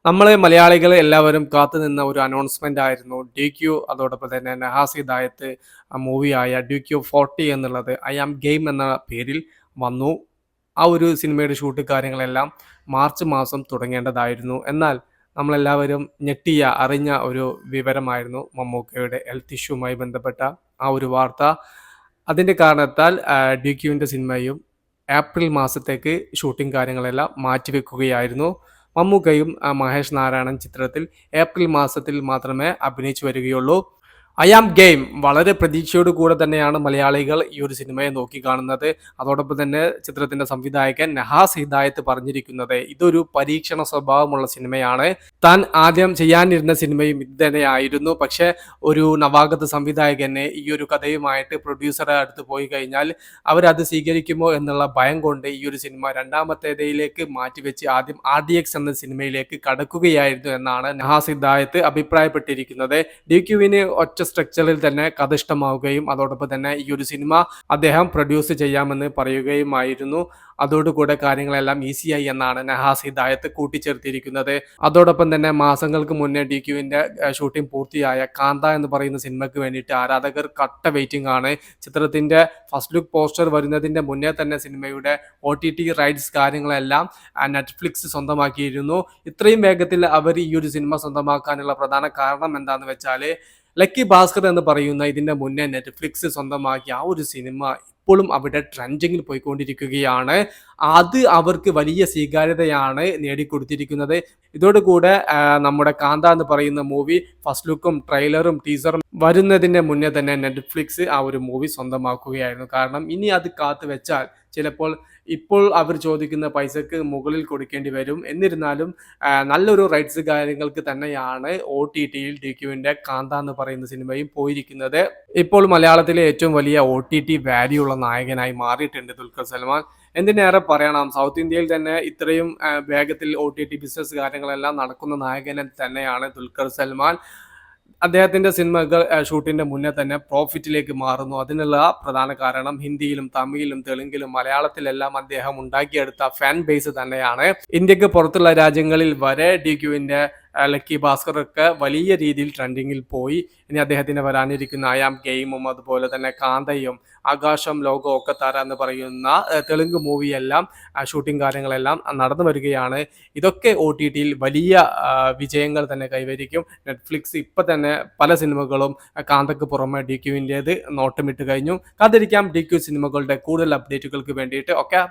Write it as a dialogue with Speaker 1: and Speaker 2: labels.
Speaker 1: നമ്മള് മലയാളികൾ എല്ലാവരും കാത്തുനിന്ന ഒരു അനൗൺസ്മെന്റ് ആയിരുന്നു DQ അതോടൊപ്പം തന്നെ നഹാസ് ഹിദായത്ത് മൂവിയായ DQ 40 എന്നുള്ളത് ഐ ആം ഗെയിം എന്ന പേരിൽ വന്നു. ആ ഒരു സിനിമയുടെ ഷൂട്ട് കാര്യങ്ങളെല്ലാം മാർച്ച് മാസം തുടങ്ങേണ്ടതായിരുന്നു. എന്നാൽ നമ്മളെല്ലാവരും അറിഞ്ഞ ഒരു വിവരമായിരുന്നു മമ്മൂക്കയുടെ ഹെൽത്ത് ഇഷ്യൂവുമായി ബന്ധപ്പെട്ട ആ ഒരു വാർത്ത. അതിന്റെ കാരണത്താൽ DQവിന്റെ സിനിമയും ഏപ്രിൽ മാസത്തേക്ക് ഷൂട്ടിംഗ് കാര്യങ്ങളെല്ലാം മാറ്റിവെക്കുകയായിരുന്നു. മമ്മൂക്കയും മഹേഷ് നാരായണൻ ചിത്രത്തിൽ ഏപ്രിൽ മാസത്തിൽ മാത്രമേ അഭിനയിച്ചു വരികയുള്ളൂ. ഐ ആം ഗെയിം വളരെ പ്രതീക്ഷയോട് കൂടെ തന്നെയാണ് മലയാളികൾ ഈ ഒരു സിനിമയെ നോക്കിക്കാണുന്നത്. അതോടൊപ്പം തന്നെ ചിത്രത്തിന്റെ സംവിധായകൻ നഹാസ് ഹിദായത്ത് പറഞ്ഞിരിക്കുന്നത് ഇതൊരു പരീക്ഷണ സ്വഭാവമുള്ള സിനിമയാണ്. താൻ ആദ്യം ചെയ്യാനിരുന്ന സിനിമയും ഇത് തന്നെയായിരുന്നു. പക്ഷേ ഒരു നവാഗത സംവിധായകനെ ഈ ഒരു കഥയുമായിട്ട് പ്രൊഡ്യൂസറെ അടുത്ത് പോയി കഴിഞ്ഞാൽ അവരത് സ്വീകരിക്കുമോ എന്നുള്ള ഭയം കൊണ്ട് ഈ ഒരു സിനിമ രണ്ടാമത്തേതിലേക്ക് മാറ്റിവെച്ച് ആദ്യം RDX എന്ന സിനിമയിലേക്ക് കടക്കുകയായിരുന്നു എന്നാണ് നഹാസ് ഹിദായത്ത് അഭിപ്രായപ്പെട്ടിരിക്കുന്നത്. DQവിന് ഒറ്റ സ്ട്രക്ചറിൽ തന്നെ കഥ ഇഷ്ടമാവുകയും അതോടൊപ്പം തന്നെ ഈ ഒരു സിനിമ അദ്ദേഹം പ്രൊഡ്യൂസ് ചെയ്യാമെന്ന് പറയുകയുമായിരുന്നു. അതോടുകൂടെ കാര്യങ്ങളെല്ലാം ഈസിയായി എന്നാണ് നഹാസ് ഹിദായത്ത് കൂട്ടിച്ചേർത്തിരിക്കുന്നത്. അതോടൊപ്പം തന്നെ മാസങ്ങൾക്ക് മുന്നേ DQവിന്റെ ഷൂട്ടിംഗ് പൂർത്തിയായ കാന്ത എന്ന് പറയുന്ന സിനിമയ്ക്ക് വേണ്ടിയിട്ട് ആരാധകർ കട്ട വെയിറ്റിംഗ് ആണ്. ചിത്രത്തിന്റെ ഫസ്റ്റ് ലുക്ക് പോസ്റ്റർ വരുന്നതിന്റെ മുന്നേ തന്നെ സിനിമയുടെ OTT റൈറ്റ്സ് കാര്യങ്ങളെല്ലാം നെറ്റ്ഫ്ലിക്സ് സ്വന്തമാക്കിയിരുന്നു. ഇത്രയും വേഗത്തിൽ അവർ ഈ ഒരു സിനിമ സ്വന്തമാക്കാനുള്ള പ്രധാന കാരണം എന്താണെന്ന് വെച്ചാൽ ലക്കി ഭാസ്കർ എന്ന് പറയുന്ന ഇതിന്റെ മുന്നേ നെറ്റ്ഫ്ലിക്സ് സ്വന്തമാക്കിയ ആ ഒരു സിനിമ ഇപ്പോഴും അവിടെ ട്രെൻഡിങ്ങിൽ പോയിക്കൊണ്ടിരിക്കുകയാണ്. അത് അവർക്ക് വലിയ സ്വീകാര്യതയാണ് നേടിക്കൊടുത്തിരിക്കുന്നത്. ഇതോടുകൂടെ നമ്മുടെ കാന്ത എന്ന് പറയുന്ന മൂവി ഫസ്റ്റ് ലുക്കും ട്രെയിലറും ടീസറും വരുന്നതിന്റെ മുന്നേ തന്നെ നെറ്റ്ഫ്ലിക്സ് ആ ഒരു മൂവി സ്വന്തമാക്കുകയായിരുന്നു. കാരണം ഇനി അത് കാത്തു വെച്ചാൽ ചിലപ്പോൾ ഇപ്പോൾ അവർ ചോദിക്കുന്ന പൈസക്ക് മുകളിൽ കൊടുക്കേണ്ടി വരും. എന്നിരുന്നാലും നല്ലൊരു റൈറ്റ്സ് കാര്യങ്ങൾക്ക് തന്നെയാണ് OTTയിൽ DQവിന്റെ കാന്ത എന്ന് പറയുന്ന സിനിമയും പോയിരിക്കുന്നത്. ഇപ്പോൾ മലയാളത്തിലെ ഏറ്റവും വലിയ OTT വാല്യൂ ഉള്ള നായകനായി മാറിയിട്ടുണ്ട് ദുൽഖർ സൽമാൻ. എന്തിനേറെ പറയണം, സൗത്ത് ഇന്ത്യയിൽ തന്നെ ഇത്രയും വേഗത്തിൽ OTT ബിസിനസ് കാര്യങ്ങളെല്ലാം നടക്കുന്ന നായകൻ തന്നെയാണ് ദുൽഖർ സൽമാൻ. അദ്ദേഹത്തിന്റെ സിനിമകൾ ഷൂട്ടിന്റെ മുന്നേ തന്നെ പ്രോഫിറ്റിലേക്ക് മാറുന്നു. അതിനുള്ള പ്രധാന കാരണം ഹിന്ദിയിലും തമിഴിലും തെലുങ്കിലും മലയാളത്തിലെല്ലാം അദ്ദേഹം ഉണ്ടാക്കിയെടുത്ത ഫാൻ ബേസ് തന്നെയാണ്. ഇന്ത്യക്ക് പുറത്തുള്ള രാജ്യങ്ങളിൽ വരെ DQവിന്റെ ലക്കി ഭാസ്കർ ഒക്കെ വലിയ രീതിയിൽ ട്രെൻഡിങ്ങിൽ പോയി. ഇനി അദ്ദേഹത്തിന് വരാനിരിക്കുന്ന ഐ ആം ഗെയിമും അതുപോലെ തന്നെ കാന്തയും ആകാശം ലോകം ഒക്കെ തര എന്ന് പറയുന്ന തെലുങ്ക് മൂവിയെല്ലാം ഷൂട്ടിംഗ് കാര്യങ്ങളെല്ലാം നടന്നു വരികയാണ്. ഇതൊക്കെ OTTയിൽ വലിയ വിജയങ്ങൾ തന്നെ കൈവരിക്കും. നെറ്റ്ഫ്ലിക്സ് ഇപ്പം തന്നെ പല സിനിമകളും കാന്തക്ക് പുറമെ DQവിൻ്റേത് നോട്ടമിട്ട് കഴിഞ്ഞു. കാത്തിരിക്കാം DQ സിനിമകളുടെ കൂടുതൽ അപ്ഡേറ്റുകൾക്ക് വേണ്ടിയിട്ട്. ഓക്കെ.